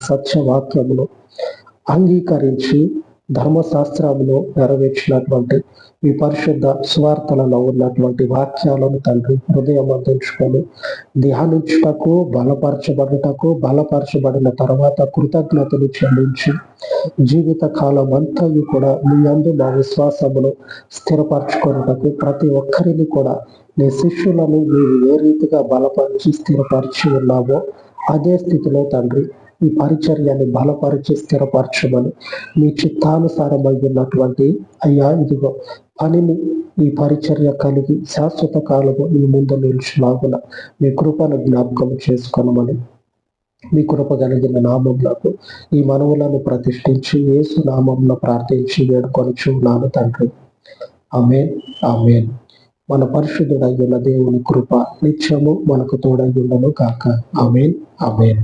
సత్యవాక్యమును అంగీకరించి ధర్మశాస్త్రమును నెరవేర్చినటువంటి మీ పరిశుద్ధ స్వార్థలలో ఉన్నటువంటి వాక్యాలను తండ్రి హృదయం అందించుకొని ధ్యానించుటకు బలపరచబడిన తర్వాత కృతజ్ఞతలు చెల్లించి జీవిత కాలం అంతయు కూడా మీ యందు మా విశ్వాసమును స్థిరపరచుకొనుటకు ప్రతి ఒక్కరిని కూడా నీ శిష్యులను నీవు ఏ రీతిగా బలపరిచి స్థిరపరిచి ఉన్నావో అదే స్థితిలో తండ్రి ఈ పరిచర్యని బలపరిచి స్థిరపరచమని మీ చిత్తానుసారమైనటువంటి అయ్యా ఇదిగో పనిని ఈ పరిచర్య కలిగి శాశ్వత కాలము మీ ముందు నిలిచిలాగున మీ కృపను జ్ఞాపకం చేసుకోనమని మీ కృప కలిగిన నామములకు ఈ మనవులను ప్రతిష్ఠించి యేసు నామమున ప్రార్థించి వేడుకొనుచున్నాను తండ్రి. ఆమేన్, ఆమేన్. మన పరిశుద్ధుడైన దేవుని కృప నిత్యము మనకు తోడై ఉండను గాక. ఆమేన్, ఆమేన్.